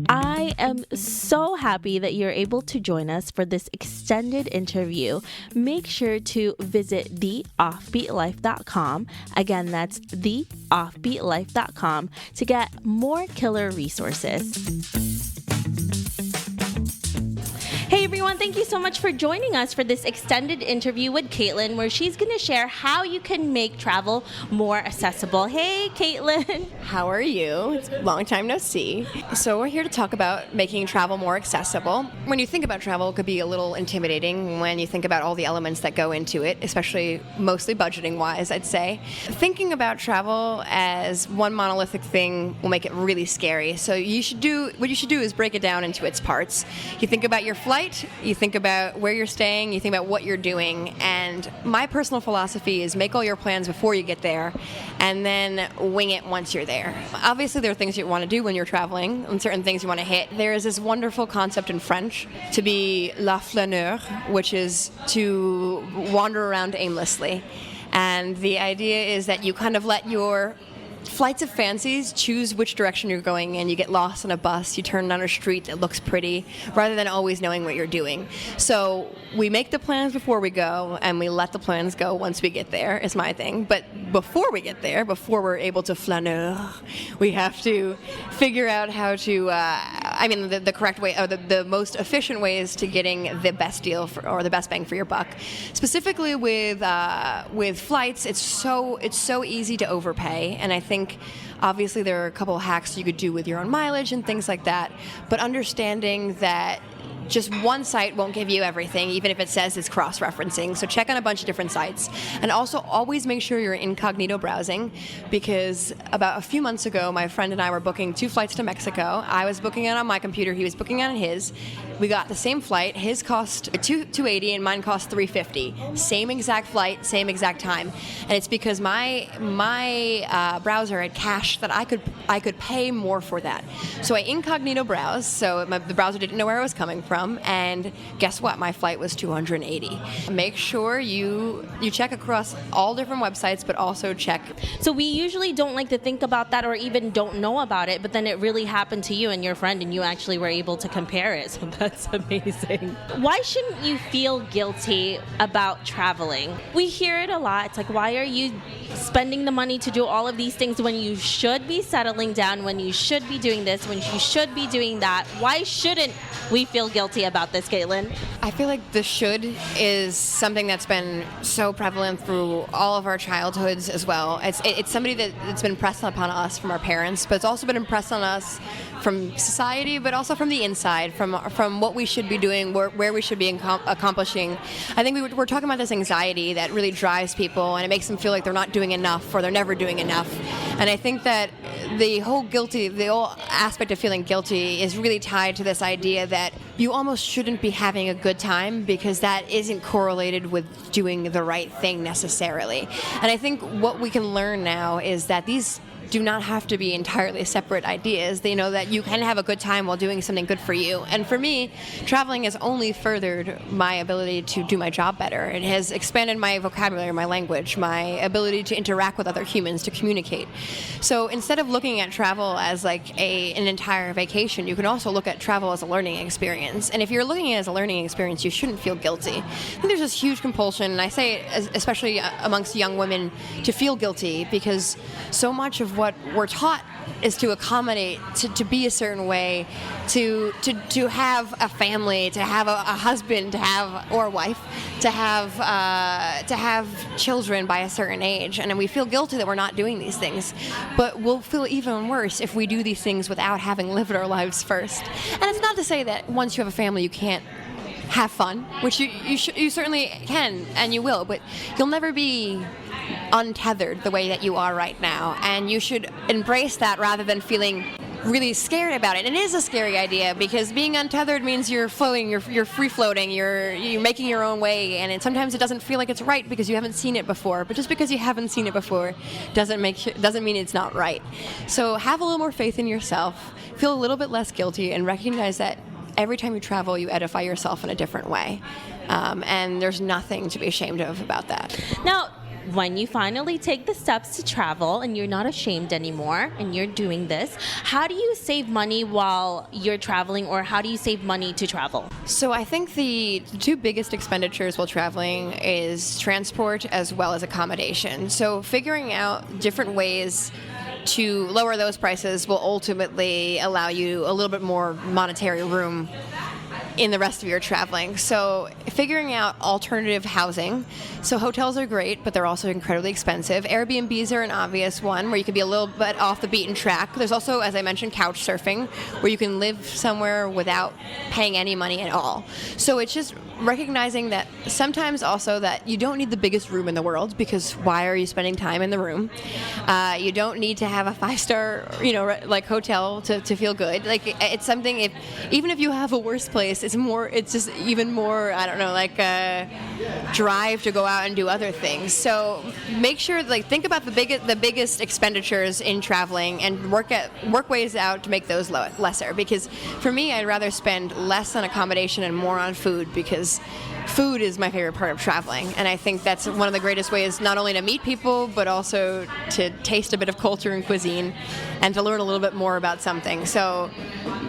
I am so happy that you're able to join us for this extended interview. Make sure to visit theoffbeatlife.com. Again, that's theoffbeatlife.com to get more killer resources. Hey everyone, thank you so much for joining us for this extended interview with Kaitlyn, where she's going to share how you can make travel more accessible. Hey Kaitlyn. How are you? It's a long time no see. So we're here to talk about making travel more accessible. When you think about travel, it could be a little intimidating when you think about all the elements that go into it, especially mostly budgeting wise, I'd say. Thinking about travel as one monolithic thing will make it really scary. So what you should do is break it down into its parts. You think about your flight, you think about where you're staying, you think about what you're doing, and my personal philosophy is make all your plans before you get there and then wing it once you're there. Obviously there are things you want to do when you're traveling and certain things you want to hit. There is this wonderful concept in French to be la flâneur, which is to wander around aimlessly. And the idea is that you kind of let your flights of fancies choose which direction you're going in. You get lost on a bus, you turn down a street that looks pretty, rather than always knowing what you're doing. So we make the plans before we go, and we let the plans go once we get there, is my thing. But before we get there, before we're able to flâneur, we have to figure out how to, the correct way, or the most efficient ways to getting the best deal or the best bang for your buck. Specifically with flights, it's so easy to overpay, and I think obviously there are a couple of hacks you could do with your own mileage and things like that, but understanding that just one site won't give you everything, even if it says it's cross-referencing. So check on a bunch of different sites. And also always make sure you're incognito browsing, because about a few months ago, my friend and I were booking 2 flights to Mexico. I was booking it on my computer. He was booking it on his. We got the same flight. His cost $280 and mine cost $350. Same exact flight, same exact time. And it's because my browser had cached that I could pay more for that. So I incognito browse, so the browser didn't know where I was coming from. And guess what? My flight was $280. Make sure you check across all different websites, but also check. So we usually don't like to think about that or even don't know about it, but then it really happened to you and your friend, and you actually were able to compare it. So that's amazing. Why shouldn't you feel guilty about traveling? We hear it a lot. It's like, why are you spending the money to do all of these things when you should be settling down, when you should be doing this, when you should be doing that? Why shouldn't we feel guilty about this, Kaitlyn? I feel like the should is something that's been so prevalent through all of our childhoods as well. It's somebody that's been impressed upon us from our parents, but it's also been impressed on us from society, but also from the inside, from what we should be doing, where we should be accomplishing. I think we're talking about this anxiety that really drives people, and it makes them feel like they're not doing enough or they're never doing enough. And I think that the whole aspect of feeling guilty is really tied to this idea that you almost shouldn't be having a good time, because that isn't correlated with doing the right thing necessarily. And I think what we can learn now is that these do not have to be entirely separate ideas. They know that you can have a good time while doing something good for you. And for me, traveling has only furthered my ability to do my job better. It has expanded my vocabulary, my language, my ability to interact with other humans, to communicate. So instead of looking at travel as like an entire vacation, you can also look at travel as a learning experience. And if you're looking at it as a learning experience, you shouldn't feel guilty. I think there's this huge compulsion, and I say it especially amongst young women, to feel guilty, because so much of what we're taught is to accommodate, to be a certain way, to have a family, to have a husband, or a wife, to have children by a certain age, and then we feel guilty that we're not doing these things. But we'll feel even worse if we do these things without having lived our lives first. And it's not to say that once you have a family you can't have fun, which you certainly can and you will, but you'll never be untethered the way that you are right now, and you should embrace that rather than feeling really scared about it. And it is a scary idea, because being untethered means you're floating, you're free floating, you're making your own way, and sometimes it doesn't feel like it's right because you haven't seen it before. But just because you haven't seen it before doesn't mean it's not right. So have a little more faith in yourself, feel a little bit less guilty, and recognize that every time you travel, you edify yourself in a different way. And there's nothing to be ashamed of about that. Now, when you finally take the steps to travel and you're not ashamed anymore and you're doing this, how do you save money while you're traveling, or how do you save money to travel? So I think the two biggest expenditures while traveling is transport as well as accommodation. So figuring out different ways to lower those prices will ultimately allow you a little bit more monetary room in the rest of your traveling. So figuring out alternative housing. So hotels are great, but they're also incredibly expensive. Airbnbs are an obvious one where you can be a little bit off the beaten track. There's also, as I mentioned, couch surfing, where you can live somewhere without paying any money at all. So it's just recognizing that sometimes also that you don't need the biggest room in the world, because why are you spending time in the room? You don't need to have a 5-star, like hotel to feel good. Like, it's something, even if you have a worse place, it's just even more, I don't know, like a drive to go out and do other things. So make sure, think about the biggest expenditures in traveling and work ways out to make those lesser. Because for me, I'd rather spend less on accommodation and more on food, because food is my favorite part of traveling, and I think that's one of the greatest ways not only to meet people but also to taste a bit of culture and cuisine and to learn a little bit more about something. So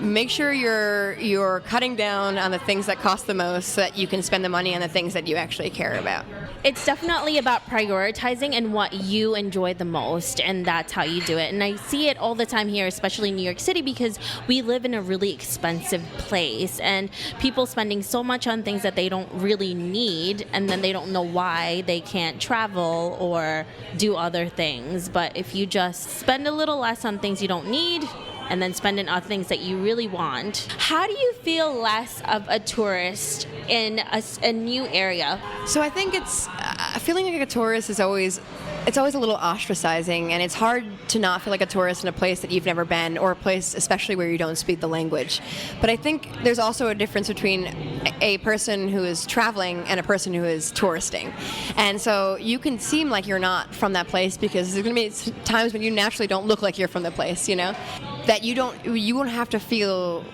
make sure you're cutting down on the things that cost the most so that you can spend the money on the things that you actually care about. It's definitely about prioritizing and what you enjoy the most, and that's how you do it. And I see it all the time here, especially in New York City, because we live in a really expensive place, and people spending so much on things that they don't really need, and then they don't know why they can't travel or do other things. But if you just spend a little less on things you don't need and then spend it on things that you really want, how do you feel less of a tourist in a new area? So I think it's feeling like a tourist is always a little ostracizing, and it's hard to not feel like a tourist in a place that you've never been, or a place especially where you don't speak the language. But I think there's also a difference between a person who is traveling and a person who is touristing. And so you can seem like you're not from that place because there's going to be times when you naturally don't look like you're from the place, that you won't have to feel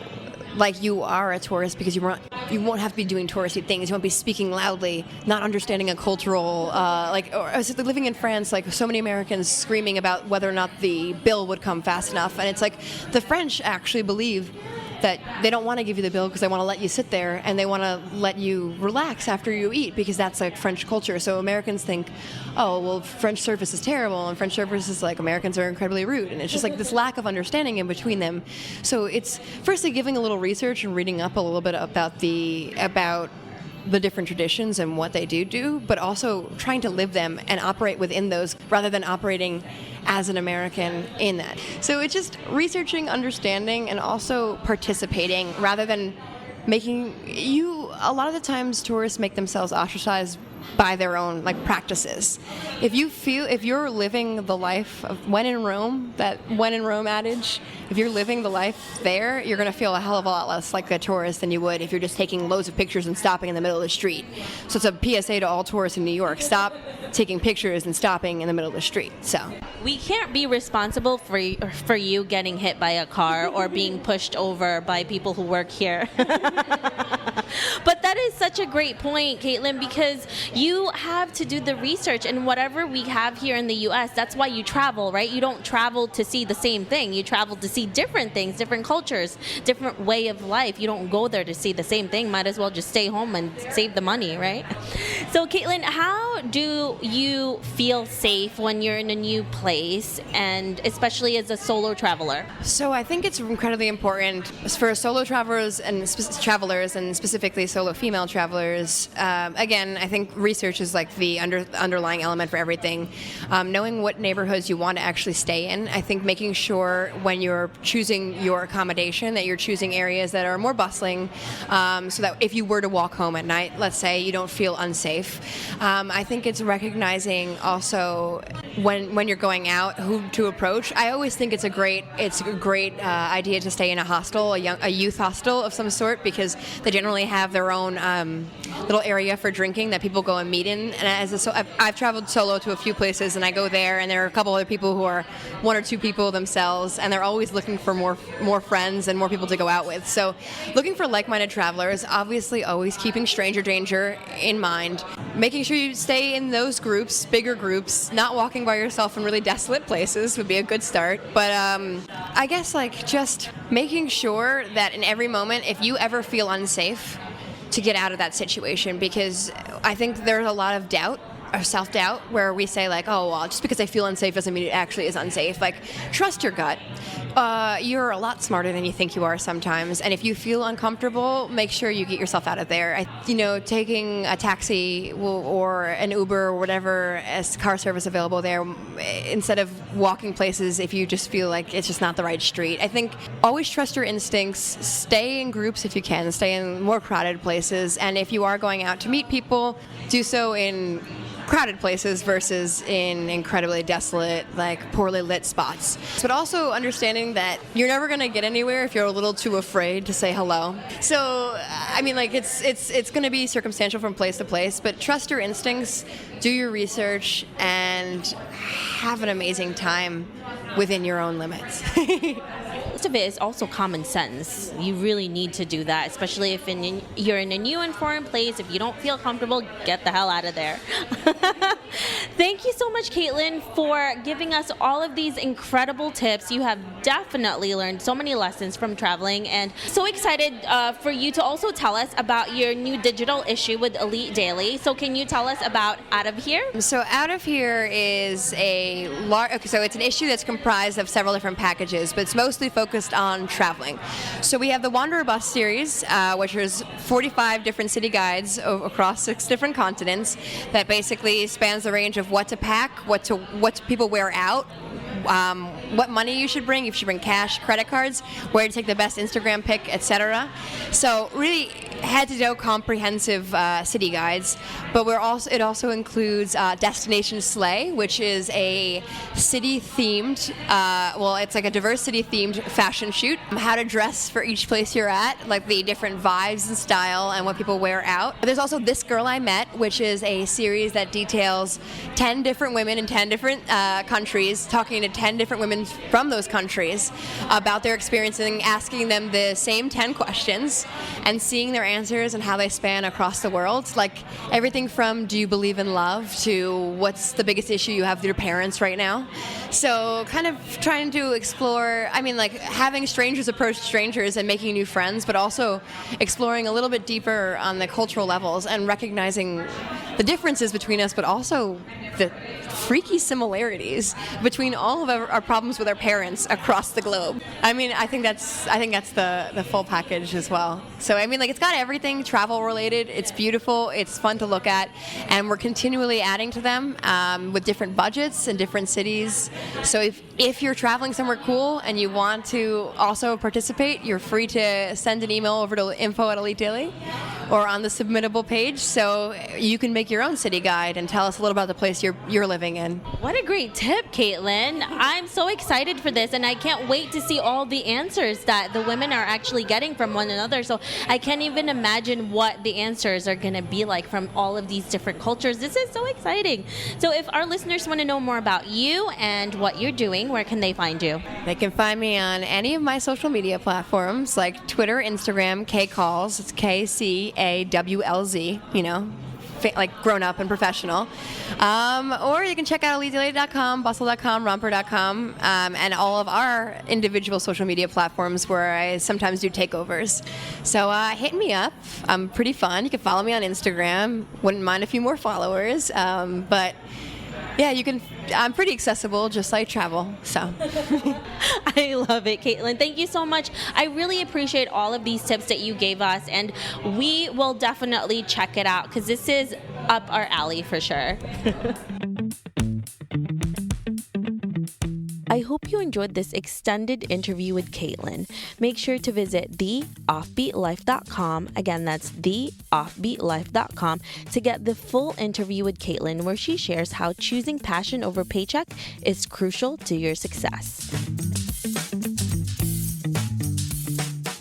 like you are a tourist, because you won't have to be doing touristy things. You won't be speaking loudly, not understanding a cultural, or living in France, like so many Americans screaming about whether or not the bill would come fast enough. And it's like the French actually believe that they don't want to give you the bill because they want to let you sit there, and they want to let you relax after you eat, because that's like French culture. So Americans think, oh, well, French service is terrible, and French service is like Americans are incredibly rude, and it's just like this lack of understanding in between them. So it's firstly giving a little research and reading up a little bit about the different traditions and what they do, but also trying to live them and operate within those rather than operating as an American in that. So it's just researching, understanding, and also participating rather than a lot of the times tourists make themselves ostracized by their own practices. If you're living the life of when in Rome, that when in Rome adage, if you're living the life there, you're going to feel a hell of a lot less like a tourist than you would if you're just taking loads of pictures and stopping in the middle of the street. So it's a PSA to all tourists in New York: stop taking pictures and stopping in the middle of the street. So we can't be responsible for you getting hit by a car or being pushed over by people who work here. But that is such a great point, Kaitlyn, because you have to do the research, and whatever we have here in the U.S., that's why you travel, right? You don't travel to see the same thing. You travel to see different things, different cultures, different way of life. You don't go there to see the same thing. Might as well just stay home and save the money, right? So, Kaitlyn, how do you feel safe when you're in a new place, and especially as a solo traveler? So I think it's incredibly important for solo travelers and specifically solo female travelers. Again, I think research is like the underlying element for everything. Knowing what neighborhoods you want to actually stay in. I think making sure when you're choosing your accommodation that you're choosing areas that are more bustling, so that if you were to walk home at night, let's say, you don't feel unsafe. I think it's recognizing also when you're going out who to approach. I always think it's a great idea to stay in a hostel, a youth hostel of some sort, because they generally have their own little area for drinking that people go and meet in. And I've traveled solo to a few places, and I go there, and there are a couple other people who are one or two people themselves, and they're always looking for more friends and more people to go out with. So looking for like-minded travelers, obviously always keeping stranger danger in mind, making sure you stay in those groups, bigger groups. Not walking by yourself in really desolate places would be a good start. But I guess like just making sure that in every moment, if you ever feel unsafe, to get out of that situation, because I think there's a lot of doubt or self-doubt where we say like, oh, well, just because I feel unsafe doesn't mean it actually is unsafe. Like, trust your gut. You're a lot smarter than you think you are sometimes, and if you feel uncomfortable, make sure you get yourself out of there. Taking a taxi or an Uber or whatever as car service available there, instead of walking places if you just feel like it's just not the right street. I think always trust your instincts, stay in groups if you can, stay in more crowded places, and if you are going out to meet people, do so in crowded places versus in incredibly desolate, like poorly lit spots. But also understanding that you're never going to get anywhere if you're a little too afraid to say hello. So, I mean, like it's going to be circumstantial from place to place, but trust your instincts, do your research, and have an amazing time within your own limits. Most of it is also common sense. You really need to do that, especially if you're in a new and foreign place. If you don't feel comfortable, get the hell out of there. Thank you so much, Kaitlyn, for giving us all of these incredible tips. You have definitely learned so many lessons from traveling, and so excited for you to also tell us about your new digital issue with Elite Daily. So can you tell us about Out of Here? So Out of Here is so it's an issue that's comprised of several different packages, but it's mostly focused on traveling. So we have the Wanderer Bus series, which is 45 different city guides across 6 different continents that basically spans the range of what to pack, what people wear out, what money you should bring, if you should bring cash, credit cards, where to take the best Instagram pic, etc. So really head-to-toe comprehensive city guides, but it also includes Destination Slay, which is a city-themed, it's like a diverse city-themed fashion shoot. How to dress for each place you're at, like the different vibes and style and what people wear out. But there's also This Girl I Met, which is a series that details 10 different women in 10 different countries, talking to 10 different women from those countries about their experiencing, asking them the same 10 questions and seeing their answers and how they span across the world. Like everything from do you believe in love to what's the biggest issue you have with your parents right now. So kind of trying to explore, like having strangers approach strangers and making new friends, but also exploring a little bit deeper on the cultural levels and recognizing the differences between us, but also the freaky similarities between all of our problems with our parents across the globe. I think that's the full package as well. So it's got everything travel related. It's beautiful. It's fun to look at, and we're continually adding to them with different budgets in different cities. So if you're traveling somewhere cool and you want to also participate, you're free to send an email over to info@Elite Daily or on the submittable page, so you can make your own city guide and tell us a little about the place you're living in. What a great tip, Kaitlyn. I'm so excited for this, and I can't wait to see all the answers that the women are actually getting from one another. So I can't even imagine what the answers are going to be like from all of these different cultures. This is so exciting. So if our listeners want to know more about you and what you're doing, where can they find you? They can find me on any of my social media platforms like Twitter, Instagram, KCawls. It's KCAWLZ, like grown up and professional. Or you can check out EliteDaily.com, Bustle.com, Romper.com, and all of our individual social media platforms where I sometimes do takeovers. So hit me up. I'm pretty fun. You can follow me on Instagram. Wouldn't mind a few more followers. But yeah, you can. I'm pretty accessible, just like travel. So I love it, Kaitlyn. Thank you so much. I really appreciate all of these tips that you gave us, and we will definitely check it out because this is up our alley for sure. I hope you enjoyed this extended interview with Kaitlyn. Make sure to visit theoffbeatlife.com. Again, that's theoffbeatlife.com to get the full interview with Kaitlyn, where she shares how choosing passion over paycheck is crucial to your success.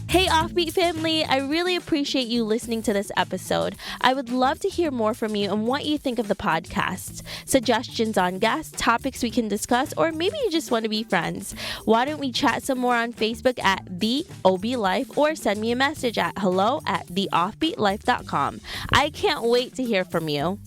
Hey Offbeat family, I really appreciate you listening to this episode. I would love to hear more from you and what you think of the podcast. Suggestions on guests, topics we can discuss, or maybe you just want to be friends. Why don't we chat some more on Facebook at The OB Life, or send me a message at hello@theoffbeatlife.com. I can't wait to hear from you.